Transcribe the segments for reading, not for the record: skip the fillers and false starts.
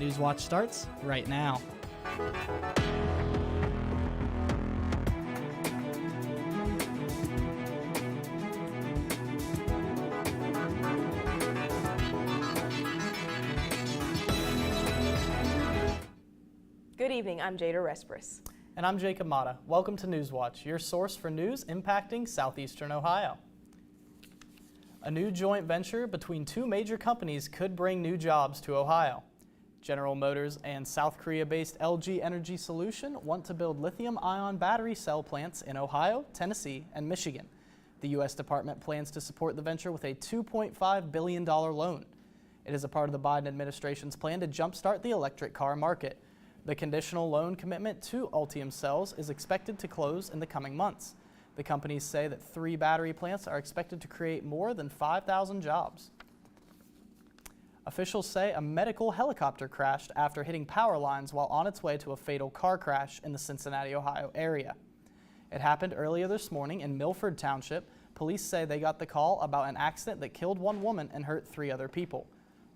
Newswatch starts right now. Good evening, I'm Jada Respris. And I'm Jacob Mata. Welcome to Newswatch, your source for news impacting southeastern Ohio. A new joint venture between two major companies could bring new jobs to Ohio. General Motors and South Korea-based LG Energy Solution want to build lithium-ion battery cell plants in Ohio, Tennessee, and Michigan. The U.S. Department plans to support the venture with a $2.5 billion loan. It is a part of the Biden administration's plan to jumpstart the electric car market. The conditional loan commitment to Ultium Cells is expected to close in the coming months. The companies say that 3 battery plants are expected to create more than 5,000 jobs. Officials say a medical helicopter crashed after hitting power lines while on its way to a fatal car crash in the Cincinnati, Ohio area. It happened earlier this morning in Milford Township. Police say they got the call about an accident that killed 1 woman and hurt 3 other people.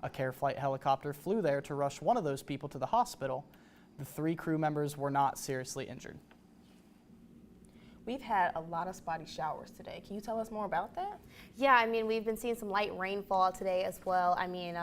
A Care Flight helicopter flew there to rush one of those people to the hospital. The 3 crew members were not seriously injured. We've had a lot of spotty showers today. Can you tell us more about that? Yeah, I mean, we've been seeing some light rainfall today as well. I mean,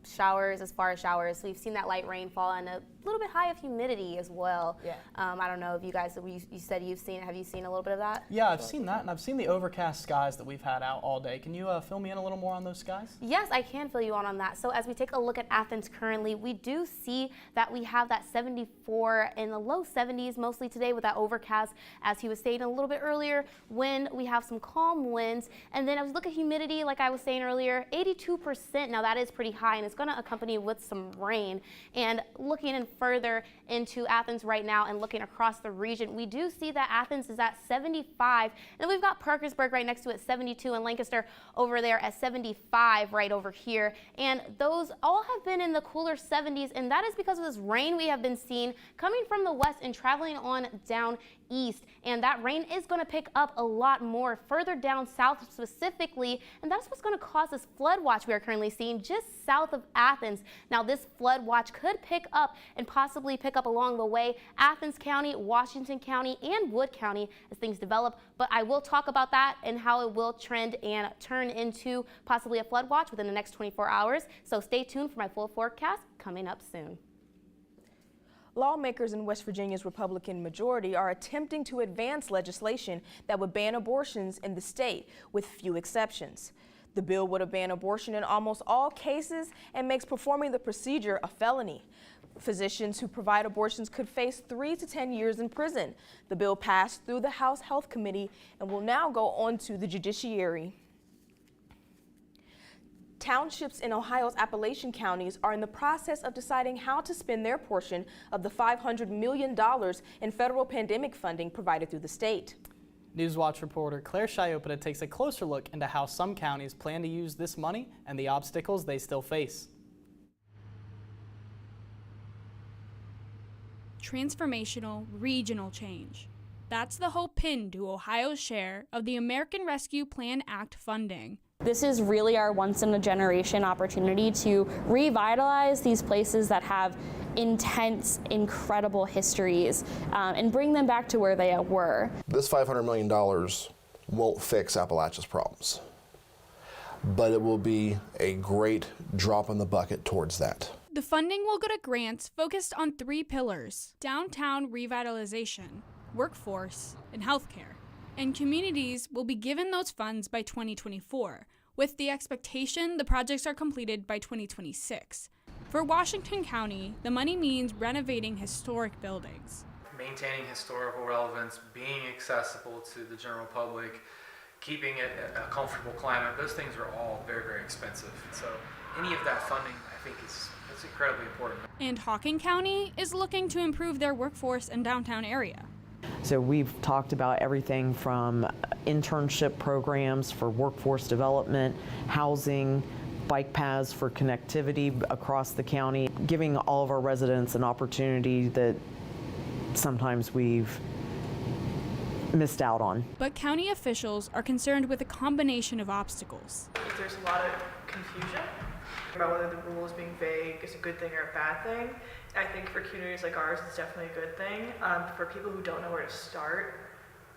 showers, as far as showers, we've seen that light rainfall and a little bit high of humidity as well. Yeah. I don't know if you guys, you said you've seen, have you seen a little bit of that? Yeah, I've seen that, and I've seen the overcast skies that we've had out all day. Can you fill me in a little more on those skies? Yes, I can fill you on that. So as we take a look at Athens currently, we do see that we have that 74 in the low 70s mostly today with that overcast, as he was saying a little bit earlier, wind, we have some calm winds. And then as we look at humidity, like I was saying earlier, 82%. Now that is pretty high, and it's going to accompany with some rain. And looking in further into Athens right now and looking across the region, we do see that Athens is at 75, and then we've got Parkersburg right next to it, 72, and Lancaster over there at 75 right over here. And those all have been in the cooler 70s, and that is because of this rain we have been seeing coming from the west and traveling on down east, and that rain is going to pick up a lot more further down south specifically, and that's what's going to cause this flood watch we are currently seeing just south of Athens. Now this flood watch could pick up and possibly pick up along the way Athens County, Washington County, and Wood County as things develop, but I will talk about that and how it will trend and turn into possibly a flood watch within the next 24 hours. So stay tuned for my full forecast coming up soon. Lawmakers in West Virginia's Republican majority are attempting to advance legislation that would ban abortions in the state, with few exceptions. The bill would have banned abortion in almost all cases and makes performing the procedure a felony. Physicians who provide abortions could face 3 to 10 years in prison. The bill passed through the House Health Committee and will now go on to the judiciary. Townships in Ohio's Appalachian counties are in the process of deciding how to spend their portion of the $500 million in federal pandemic funding provided through the state. Newswatch reporter Claire Shiopita takes a closer look into how some counties plan to use this money and the obstacles they still face. Transformational regional change. That's the hope pinned to Ohio's share of the American Rescue Plan Act funding. This is really our once-in-a-generation opportunity to revitalize these places that have intense, incredible histories and bring them back to where they were. This $500 million won't fix Appalachia's problems, but it will be a great drop in the bucket towards that. The funding will go to grants focused on 3 pillars: downtown revitalization, workforce, and healthcare. And communities will be given those funds by 2024, with the expectation the projects are completed by 2026. For Washington County, the money means renovating historic buildings, maintaining historical relevance, being accessible to the general public, keeping it a comfortable climate. Those things are all very, very expensive. So any of that funding, I think, is incredibly important. And Hawken County is looking to improve their workforce and downtown area. So we've talked about everything from internship programs for workforce development, housing, bike paths for connectivity across the county, giving all of our residents an opportunity that sometimes we've missed out on. But county officials are concerned with a combination of obstacles. If there's a lot of confusion about whether the rule is being vague is a good thing or a bad thing. I think for communities like ours, it's definitely a good thing. For people who don't know where to start,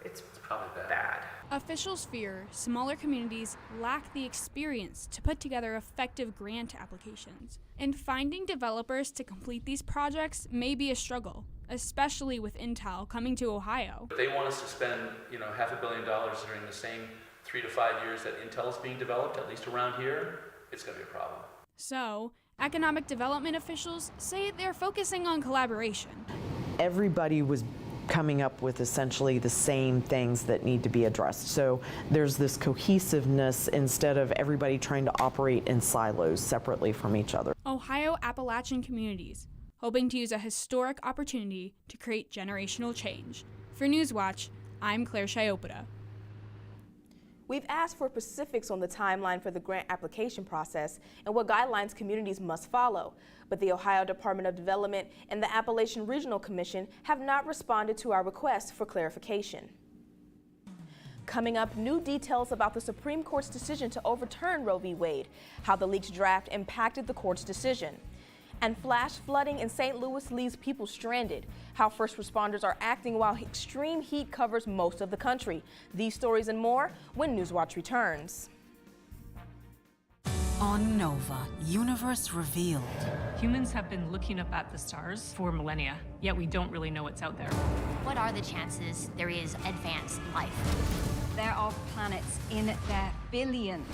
it's probably bad. Officials fear smaller communities lack the experience to put together effective grant applications, and finding developers to complete these projects may be a struggle, especially with Intel coming to Ohio. If they want us to spend, $500 million during the same 3 to 5 years that Intel is being developed, at least around here, it's going to be a problem. So, economic development officials say they're focusing on collaboration. Everybody was coming up with essentially the same things that need to be addressed. So there's this cohesiveness instead of everybody trying to operate in silos separately from each other. Ohio Appalachian communities hoping to use a historic opportunity to create generational change. For Newswatch, I'm Claire Chiopota. We've asked for specifics on the timeline for the grant application process and what guidelines communities must follow, but the Ohio Department of Development and the Appalachian Regional Commission have not responded to our request for clarification. Coming up, new details about the Supreme Court's decision to overturn Roe v. Wade, how the leaked draft impacted the court's decision. And flash flooding in St. Louis leaves people stranded, how first responders are acting while extreme heat covers most of the country. These stories and more when Newswatch returns. On Nova, Universe Revealed. Humans have been looking up at the stars for millennia, yet we don't really know what's out there. What are the chances there is advanced life? There are planets in their billions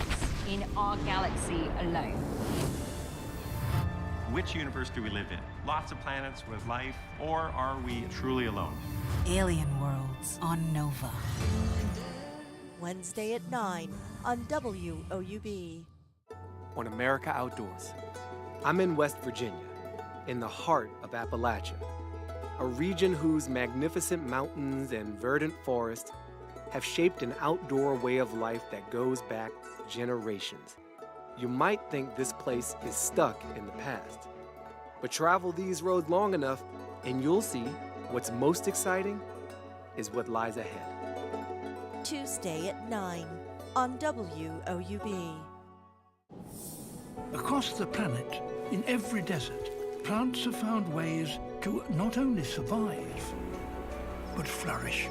in our galaxy alone. Which universe do we live in? Lots of planets with life, or are we truly alone? Alien Worlds on Nova. Wednesday at 9 on WOUB. On America Outdoors. I'm in West Virginia, in the heart of Appalachia, a region whose magnificent mountains and verdant forests have shaped an outdoor way of life that goes back generations. You might think this place is stuck in the past, but travel these roads long enough and you'll see what's most exciting is what lies ahead. Tuesday at 9 on WOUB. Across the planet, in every desert, plants have found ways to not only survive, but flourish.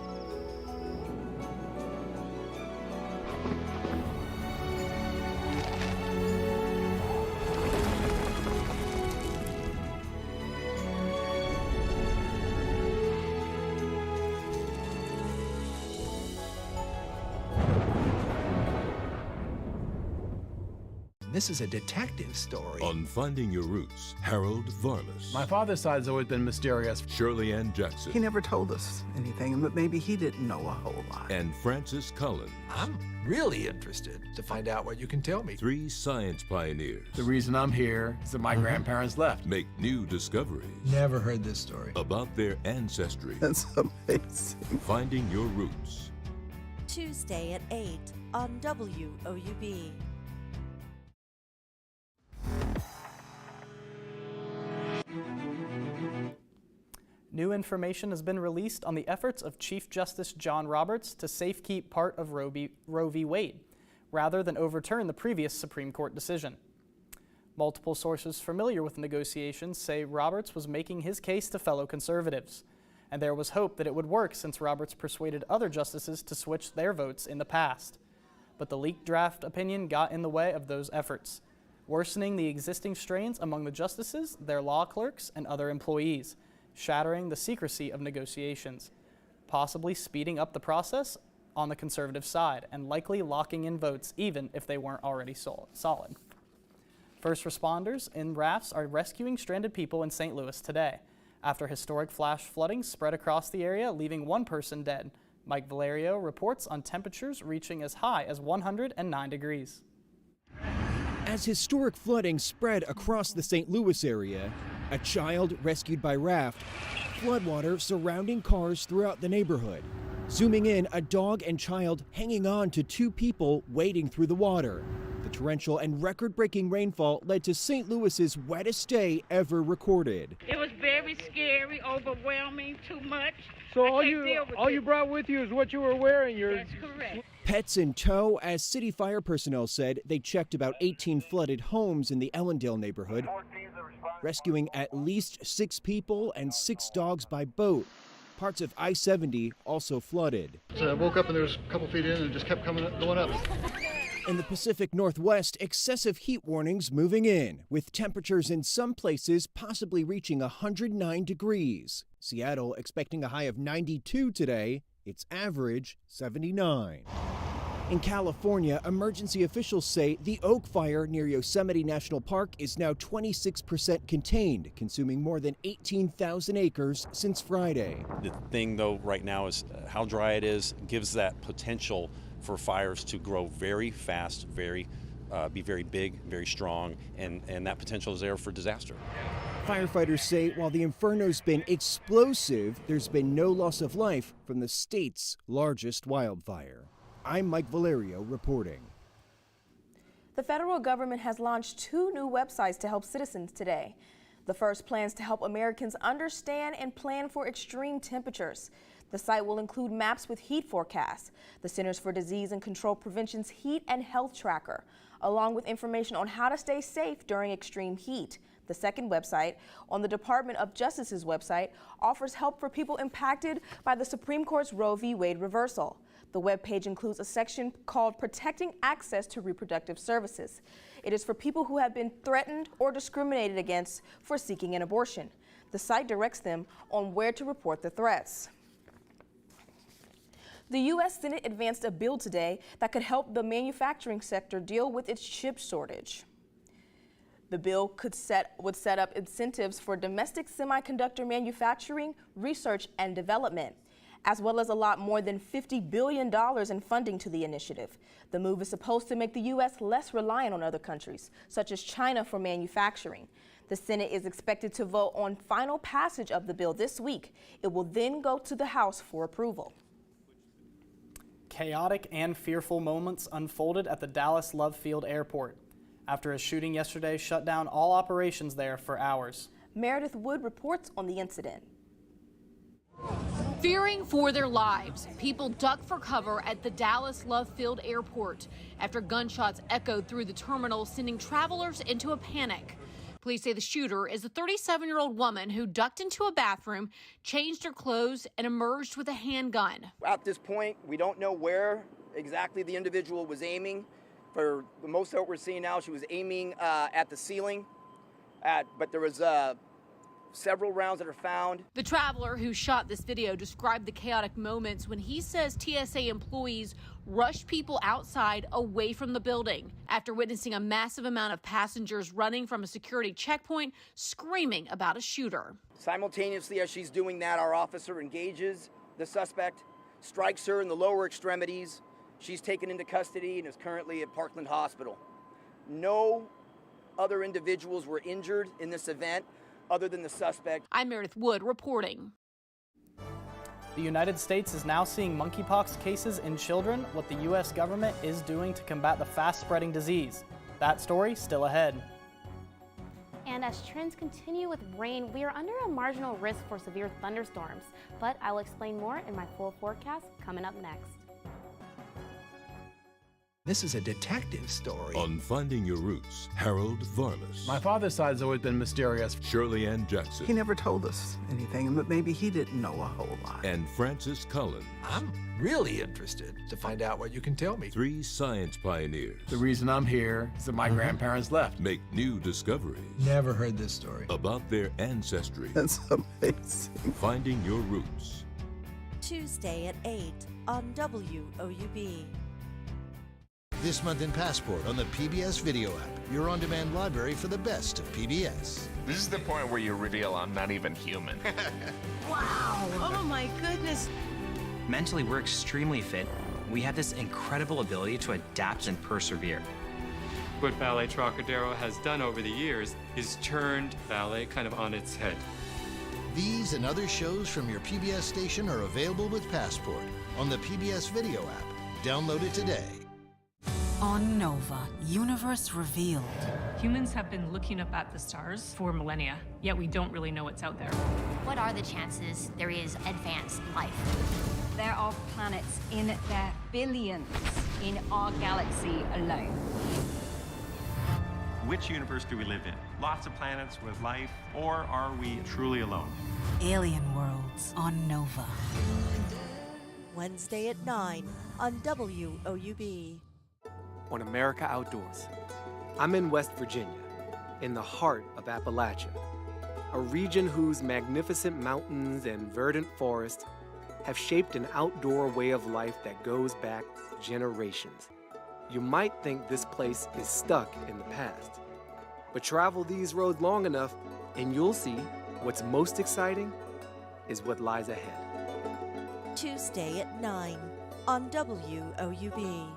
This is a detective story. On Finding Your Roots, Harold Varmus. My father's side's always been mysterious. Shirley Ann Jackson. He never told us anything, but maybe he didn't know a whole lot. And Francis Cullen. I'm really interested to find out what you can tell me. 3 science pioneers. The reason I'm here is that my grandparents left. Make new discoveries. Never heard this story. About their ancestry. That's amazing. Finding Your Roots. Tuesday at 8 on WOUB. New information has been released on the efforts of Chief Justice John Roberts to safekeep part of Roe v. Wade, rather than overturn the previous Supreme Court decision. Multiple sources familiar with the negotiations say Roberts was making his case to fellow conservatives, and there was hope that it would work since Roberts persuaded other justices to switch their votes in the past. But the leaked draft opinion got in the way of those efforts, worsening the existing strains among the justices, their law clerks, and other employees, shattering the secrecy of negotiations, possibly speeding up the process on the conservative side, and likely locking in votes even if they weren't already solid. First responders in rafts are rescuing stranded people in St. Louis today, after historic flash flooding spread across the area, leaving 1 person dead. Mike Valerio reports on temperatures reaching as high as 109 degrees. As historic flooding spread across the St. Louis area, a child rescued by raft, floodwater surrounding cars throughout the neighborhood. Zooming in, a dog and child hanging on to 2 people wading through the water. The torrential and record-breaking rainfall led to St. Louis's wettest day ever recorded. It was very scary, overwhelming, too much. So all you brought with you is what you were wearing. That's correct. Pets in tow, as city fire personnel said they checked about 18 flooded homes in the Ellendale neighborhood, rescuing at least 6 people and 6 dogs by boat. Parts of I-70 also flooded. So I woke up and there was a couple feet in and it just kept going up. In the Pacific Northwest, excessive heat warnings moving in, with temperatures in some places possibly reaching 109 degrees. Seattle expecting a high of 92 today, its average 79. In California, emergency officials say the Oak Fire near Yosemite National Park is now 26% contained, consuming more than 18,000 acres since Friday. The thing, though, right now is how dry it is gives that potential for fires to grow very fast, be very big, very strong, and that potential is there for disaster. Firefighters say while the inferno's been explosive, there's been no loss of life from the state's largest wildfire. I'm Mike Valerio reporting. The federal government has launched 2 new websites to help citizens today. The first plans to help Americans understand and plan for extreme temperatures. The site will include maps with heat forecasts, the Centers for Disease and Control Prevention's Heat and Health Tracker, along with information on how to stay safe during extreme heat. The second website, on the Department of Justice's website, offers help for people impacted by the Supreme Court's Roe v. Wade reversal. The webpage includes a section called Protecting Access to Reproductive Services. It is for people who have been threatened or discriminated against for seeking an abortion. The site directs them on where to report the threats. The U.S. Senate advanced a bill today that could help the manufacturing sector deal with its chip shortage. The bill would set up incentives for domestic semiconductor manufacturing, research, and development, as well as allot more than $50 billion in funding to the initiative. The move is supposed to make the U.S. less reliant on other countries, such as China, for manufacturing. The Senate is expected to vote on final passage of the bill this week. It will then go to the House for approval. Chaotic and fearful moments unfolded at the Dallas Love Field Airport after a shooting yesterday shut down all operations there for hours. Meredith Wood reports on the incident. Fearing for their lives, people ducked for cover at the Dallas Love Field Airport after gunshots echoed through the terminal, sending travelers into a panic. Police say the shooter is a 37-year-old woman who ducked into a bathroom, changed her clothes, and emerged with a handgun. At this point, we don't know where exactly the individual was aiming. For the most of what we're seeing now, she was aiming at the ceiling, but there was several rounds that are found. The traveler who shot this video described the chaotic moments when he says TSA employees rushed people outside away from the building after witnessing a massive amount of passengers running from a security checkpoint screaming about a shooter. Simultaneously, as she's doing that, our officer engages the suspect, strikes her in the lower extremities. She's taken into custody and is currently at Parkland Hospital. No other individuals were injured in this event other than the suspect. I'm Meredith Wood reporting. The United States is now seeing monkeypox cases in children, what the U.S. government is doing to combat the fast-spreading disease. That story still ahead. And as trends continue with rain, we are under a marginal risk for severe thunderstorms. But I will explain more in my full forecast coming up next. This is a detective story. On Finding Your Roots, Harold Varmus. My father's side's always been mysterious. Shirley Ann Jackson. He never told us anything, but maybe he didn't know a whole lot. And Francis Collins. I'm really interested to find out what you can tell me. 3 science pioneers. The reason I'm here is that my grandparents left. Make new discoveries. Never heard this story. About their ancestry. That's amazing. Finding Your Roots. Tuesday at 8 on WOUB. This month in Passport on the PBS Video app, your on-demand library for the best of PBS. This is the point where you reveal I'm not even human. Wow! Oh my goodness! Mentally, we're extremely fit. We have this incredible ability to adapt and persevere. What Ballet Trocadero has done over the years is turned ballet kind of on its head. These and other shows from your PBS station are available with Passport on the PBS Video app. Download it today. On Nova, Universe Revealed. Humans have been looking up at the stars for millennia, yet we don't really know what's out there. What are the chances there is advanced life? There are planets in their billions in our galaxy alone. Which universe do we live in? Lots of planets with life, or are we truly alone? Alien Worlds on Nova. Wednesday at 9 on WOUB. On America Outdoors. I'm in West Virginia, in the heart of Appalachia, a region whose magnificent mountains and verdant forests have shaped an outdoor way of life that goes back generations. You might think this place is stuck in the past, but travel these roads long enough and you'll see what's most exciting is what lies ahead. Tuesday at 9 on WOUB.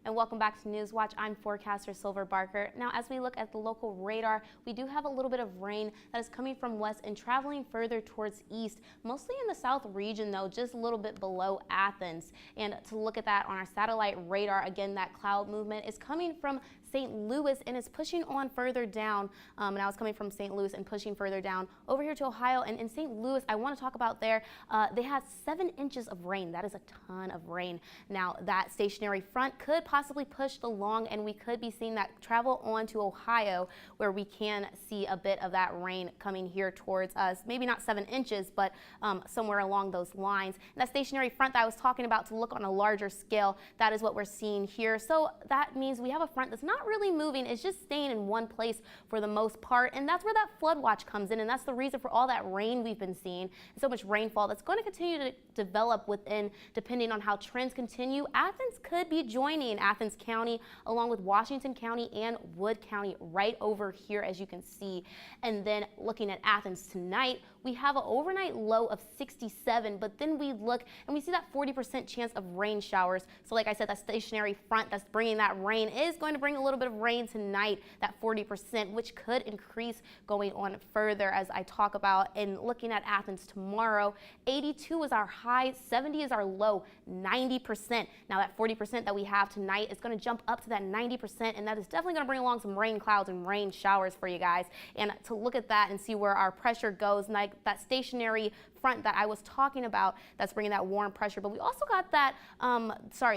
And welcome back to Newswatch. I'm forecaster Silver Barker. Now, as we look at the local radar, we do have a little bit of rain that is coming from west and traveling further towards east, mostly in the south region though, just a little bit below Athens. And to look at that on our satellite radar, again, that cloud movement is coming from St. Louis and it's pushing on further down. Now it's coming from St. Louis and pushing further down over here to Ohio. And in St. Louis, I want to talk about there, they had 7 inches of rain. That is a ton of rain. Now that stationary front could possibly push along and we could be seeing that travel on to Ohio where we can see a bit of that rain coming here towards us. Maybe not 7 inches, but somewhere along those lines. And that stationary front that I was talking about, to look on a larger scale, that is what we're seeing here. So that means we have a front that's not really moving, it's just staying in one place for the most part, and that's where that flood watch comes in, and that's the reason for all that rain we've been seeing and so much rainfall that's going to continue to develop within, depending on how trends continue. Athens could be joining Athens County along with Washington County and Wood County right over here, as you can see. And then looking at Athens tonight, we have an overnight low of 67, but then we look and we see that 40% chance of rain showers. So like I said, that stationary front that's bringing that rain is going to bring a little bit of rain tonight, that 40%, which could increase going on further as I talk about. And looking at Athens tomorrow, 82 is our high, 70 is our low, 90%. Now that 40% that we have tonight is going to jump up to that 90%, and that is definitely going to bring along some rain clouds and rain showers for you guys. And to look at that and see where our pressure goes, like that stationary front that I was talking about, that's bringing that warm pressure, but we also got that,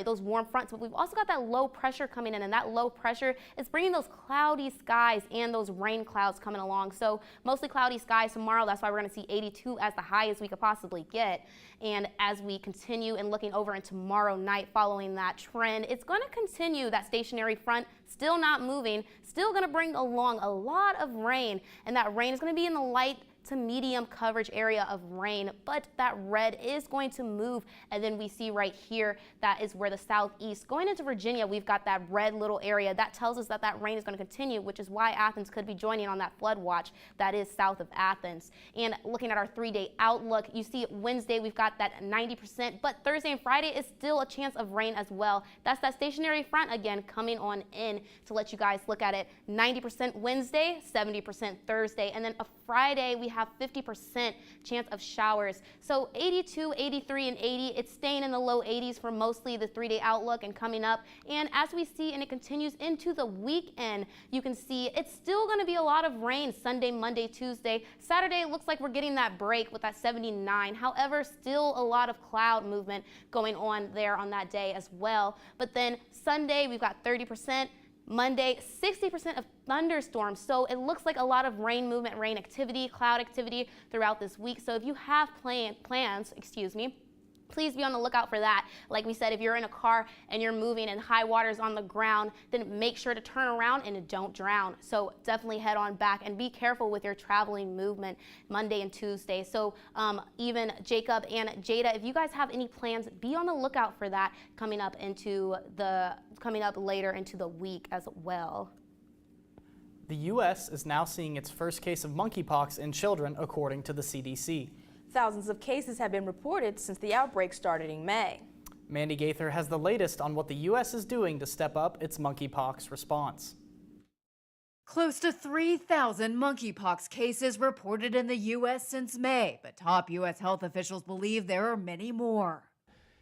those warm fronts, but we've also got that low pressure coming in, and that low pressure is bringing those cloudy skies and those rain clouds coming along. So mostly cloudy skies tomorrow. That's why we're going to see 82 as the highest we could possibly get. And as we continue and looking over in tomorrow night, following that trend, it's going to continue. That stationary front still not moving, still going to bring along a lot of rain, and that rain is going to be in the light to medium coverage area of rain, but that red is going to move, and then we see right here that is where the southeast going into Virginia, we've got that red little area that tells us that that rain is going to continue, which is why Athens could be joining on that flood watch that is south of Athens. And looking at our 3-day outlook, you see Wednesday we've got that 90%, but Thursday and Friday is still a chance of rain as well. That's that stationary front again coming on in to let you guys look at it. 90% Wednesday, 70% Thursday, and then a Friday we have 50% chance of showers. So 82, 83, and 80, it's staying in the low 80s for mostly the 3-day outlook and coming up. And as we see, and it continues into the weekend, you can see it's still going to be a lot of rain Sunday, Monday, Tuesday. Saturday, it looks like we're getting that break with that 79. However, still a lot of cloud movement going on there on that day as well. But then Sunday, we've got 30%. Monday, 60% of thunderstorms. So it looks like a lot of rain movement, rain activity, cloud activity throughout this week. So if you have plans, please be on the lookout for that. Like we said, if you're in a car and you're moving and high water's on the ground, then make sure to turn around and don't drown. So definitely head on back and be careful with your traveling movement Monday and Tuesday. So even Jacob and Jada, if you guys have any plans, be on the lookout for that coming up later into the week as well. The U.S. is now seeing its first case of monkeypox in children, according to the CDC. Thousands of cases have been reported since the outbreak started in May. Mandy Gaither has the latest on what the U.S. is doing to step up its monkeypox response. Close to 3,000 monkeypox cases reported in the U.S. since May, but top U.S. health officials believe there are many more.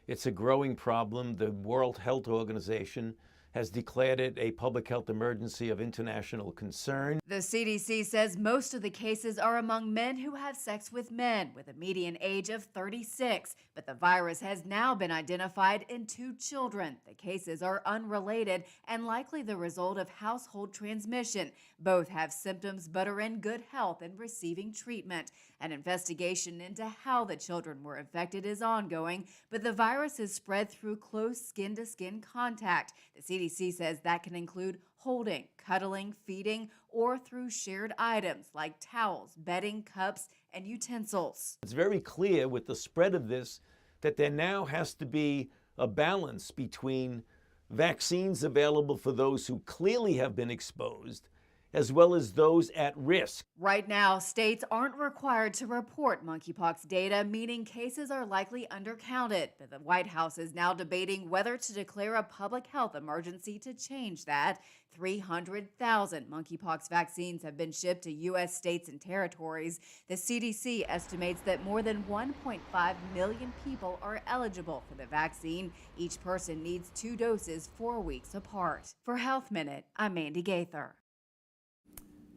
It's a growing problem. The World Health Organization has declared it a public health emergency of international concern. The CDC says most of the cases are among men who have sex with men, with a median age of 36. But the virus has now been identified in 2 children. The cases are unrelated and likely the result of household transmission. Both have symptoms but are in good health and receiving treatment. An investigation into how the children were infected is ongoing, but the virus is spread through close skin-to-skin contact. The CDC says that can include holding, cuddling, feeding, or through shared items like towels, bedding, cups, and utensils. It's very clear with the spread of this that there now has to be a balance between vaccines available for those who clearly have been exposed, as well as those at risk. Right now, states aren't required to report monkeypox data, meaning cases are likely undercounted. But the White House is now debating whether to declare a public health emergency to change that. 300,000 monkeypox vaccines have been shipped to U.S. states and territories. The CDC estimates that more than 1.5 million people are eligible for the vaccine. Each person needs 2 doses 4 weeks apart. For Health Minute, I'm Mandy Gaither.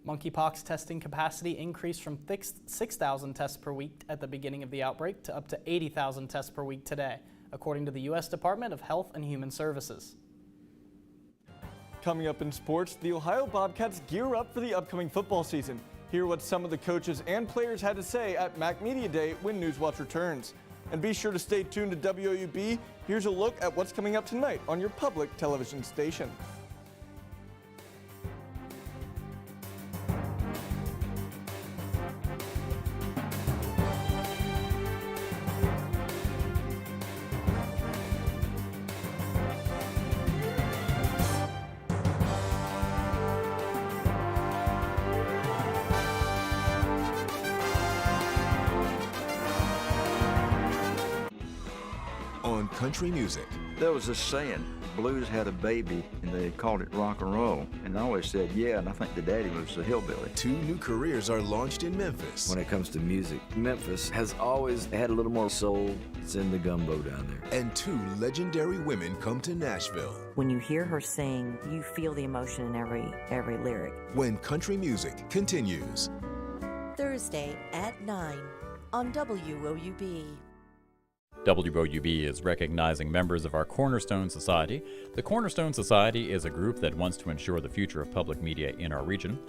Monkeypox testing capacity increased from 6,000 tests per week at the beginning of the outbreak to up to 80,000 tests per week today, according to the U.S. Department of Health and Human Services. Coming up in sports, the Ohio Bobcats gear up for the upcoming football season. Hear what some of the coaches and players had to say at Mac Media Day when Newswatch returns. And be sure to stay tuned to WOUB. Here's a look at what's coming up tonight on your public television station. On country music. There was this saying, blues had a baby and they called it rock and roll. And I always said, yeah, and I think the daddy was a hillbilly. 2 new careers are launched in Memphis. When it comes to music, Memphis has always had a little more soul. It's in the gumbo down there. And 2 legendary women come to Nashville. When you hear her sing, you feel the emotion in every lyric. When country music continues. Thursday at 9 on WOUB. WOUB is recognizing members of our Cornerstone Society. The Cornerstone Society is a group that wants to ensure the future of public media in our region.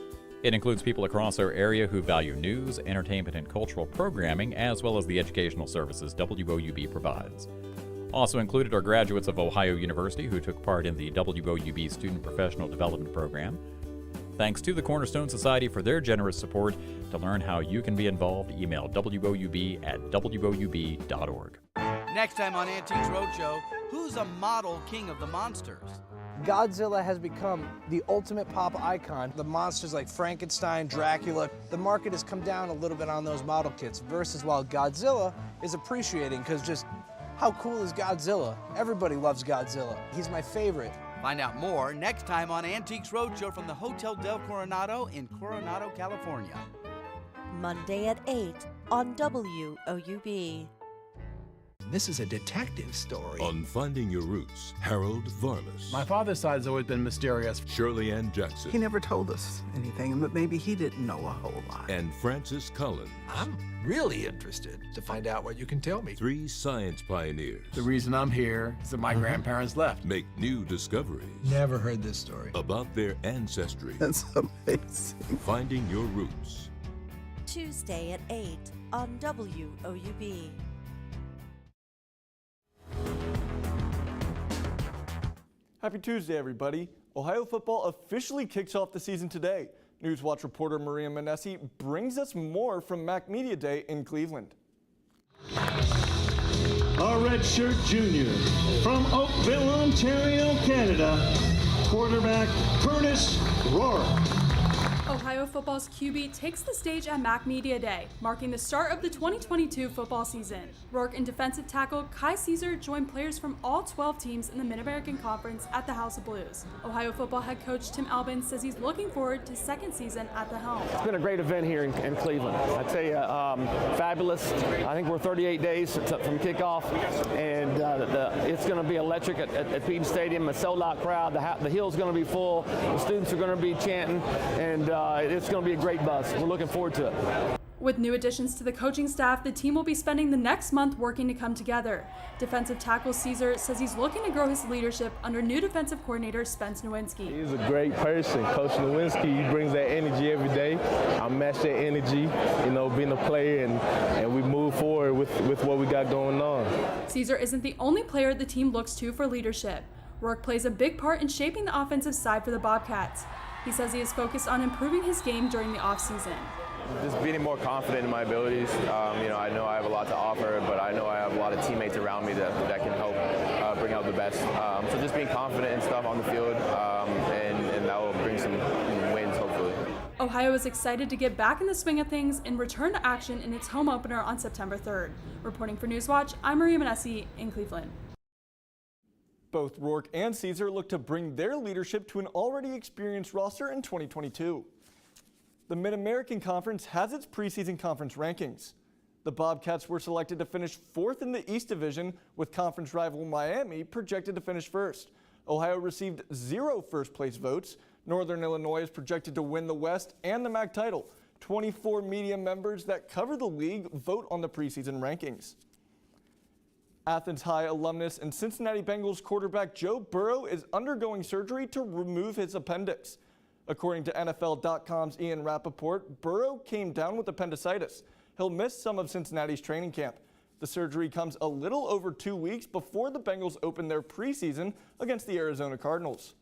It includes people across our area who value news, entertainment, and cultural programming, as well as the educational services WOUB provides. Also included are graduates of Ohio University who took part in the WOUB Student Professional Development Program. Thanks to the Cornerstone Society for their generous support. To learn how you can be involved, email woub@woub.org. Next time on Antiques Roadshow, who's a model king of the monsters? Godzilla has become the ultimate pop icon. The monsters like Frankenstein, Dracula, the market has come down a little bit on those model kits versus while Godzilla is appreciating because just how cool is Godzilla? Everybody loves Godzilla. He's my favorite. Find out more next time on Antiques Roadshow from the Hotel Del Coronado in Coronado, California. Monday at 8 on WOUB. This is a detective story. On Finding Your Roots, Harold Varmus. My father's side's always been mysterious. Shirley Ann Jackson. He never told us anything, but maybe he didn't know a whole lot. And Francis Collins. I'm really interested to find out what you can tell me. 3 science pioneers. The reason I'm here is that my grandparents left. Make new discoveries. Never heard this story. About their ancestry. That's amazing. Finding Your Roots. Tuesday at 8 on WOUB. Happy Tuesday, everybody. Ohio football officially kicks off the season today. Newswatch reporter Maria Manessi brings us more from Mac Media Day in Cleveland. A redshirt junior from Oakville, Ontario, Canada, quarterback Curtis Rourke. Ohio football's QB takes the stage at Mac Media Day, marking the start of the 2022 football season. Rourke and defensive tackle Kai Caesar joined players from all 12 teams in the Mid-American Conference at the House of Blues. Ohio football head coach Tim Albin says he's looking forward to second season at the helm. It's been a great event here in Cleveland. I tell you, fabulous. I think we're 38 days from kickoff, and it's going to be electric at Peden Stadium. A sold-out crowd. The hill's going to be full. The students are going to be chanting, and it's going to be a great buzz. We're looking forward to it. With new additions to the coaching staff, the team will be spending the next month working to come together. Defensive tackle Caesar says he's looking to grow his leadership under new defensive coordinator Spence Nowinski. He's a great person. Coach Nowinski, he brings that energy every day. I match that energy, being a player, and we move forward with what we got going on. Caesar isn't the only player the team looks to for leadership. Rourke plays a big part in shaping the offensive side for the Bobcats. He says he is focused on improving his game during the offseason. Just being more confident in my abilities. I know I have a lot to offer, but I know I have a lot of teammates around me that can help bring out the best. So just being confident and stuff on the field, and that will bring some wins, hopefully. Ohio is excited to get back in the swing of things and return to action in its home opener on September 3rd. Reporting for Newswatch, I'm Maria Manesi in Cleveland. Both Rourke and Caesar look to bring their leadership to an already experienced roster in 2022. The Mid-American Conference has its preseason conference rankings. The Bobcats were selected to finish 4th in the East Division, with conference rival Miami projected to finish 1st. Ohio received 0 first-place votes. Northern Illinois is projected to win the West and the MAC title. 24 media members that cover the league vote on the preseason rankings. Athens High alumnus and Cincinnati Bengals quarterback Joe Burrow is undergoing surgery to remove his appendix. According to NFL.com's Ian Rappaport, Burrow came down with appendicitis. He'll miss some of Cincinnati's training camp. The surgery comes a little over 2 weeks before the Bengals open their preseason against the Arizona Cardinals.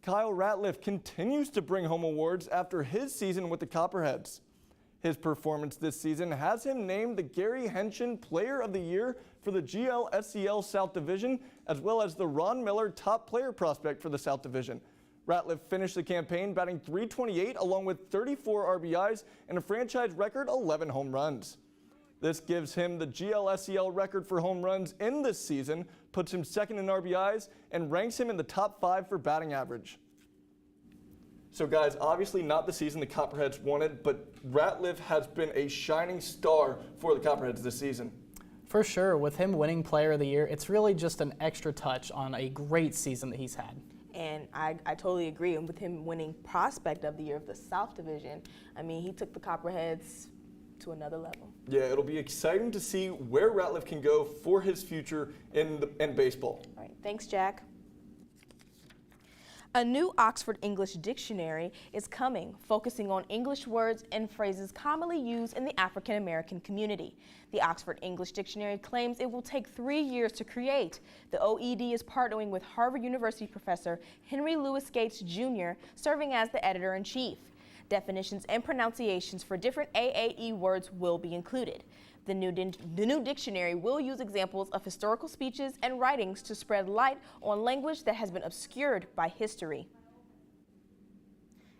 Kyle Ratliff continues to bring home awards after his season with the Copperheads. His performance this season has him named the Gary Henshin Player of the Year for the GLSCL South Division, as well as the Ron Miller Top Player Prospect for the South Division. Ratliff finished the campaign batting .328 along with 34 RBIs and a franchise record 11 home runs. This gives him the GLSCL record for home runs in this season, puts him 2nd in RBIs, and ranks him in the top 5 for batting average. So guys, obviously not the season the Copperheads wanted, but Ratliff has been a shining star for the Copperheads this season. For sure, with him winning Player of the Year, it's really just an extra touch on a great season that he's had. And I totally agree. And with him winning Prospect of the Year of the South Division, I mean, he took the Copperheads to another level. Yeah, it'll be exciting to see where Ratliff can go for his future in baseball. All right, thanks, Jack. A new Oxford English dictionary is coming, focusing on English words and phrases commonly used in the African American community. The Oxford English Dictionary claims it will take 3 years to create. The OED is partnering with Harvard University professor Henry Louis Gates Jr., serving as the editor-in-chief. Definitions and pronunciations for different AAE words will be included. The new dictionary will use examples of historical speeches and writings to spread light on language that has been obscured by history.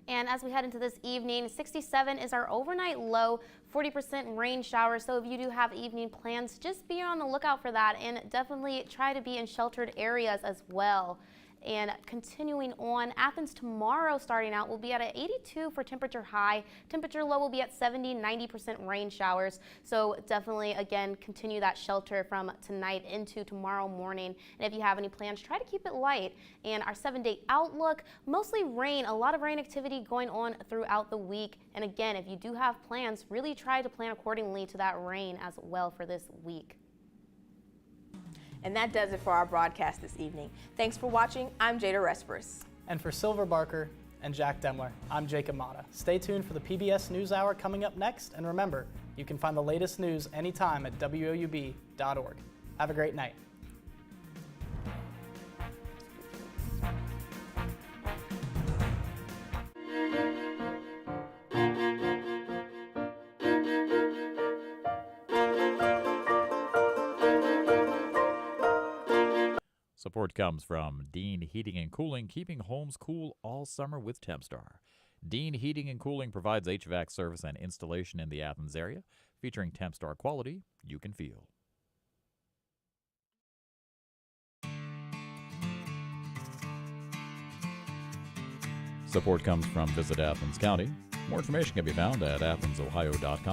And as we head into this evening, 67 is our overnight low, 40% rain showers. So if you do have evening plans, just be on the lookout for that, and definitely try to be in sheltered areas as well. And continuing on, Athens tomorrow starting out will be at an 82 for temperature high. Temperature low will be at 70, 90% rain showers. So definitely, again, continue that shelter from tonight into tomorrow morning. And if you have any plans, try to keep it light. And our 7-day outlook, mostly rain, a lot of rain activity going on throughout the week. And again, if you do have plans, really try to plan accordingly to that rain as well for this week. And that does it for our broadcast this evening. Thanks for watching. I'm Jada Respers. And for Silver Barker and Jack Demler, I'm Jacob Mata. Stay tuned for the PBS NewsHour coming up next. And remember, you can find the latest news anytime at WOUB.org. Have a great night. Support comes from Dean Heating and Cooling, keeping homes cool all summer with Tempstar. Dean Heating and Cooling provides HVAC service and installation in the Athens area, featuring Tempstar quality you can feel. Support comes from Visit Athens County. More information can be found at AthensOhio.com.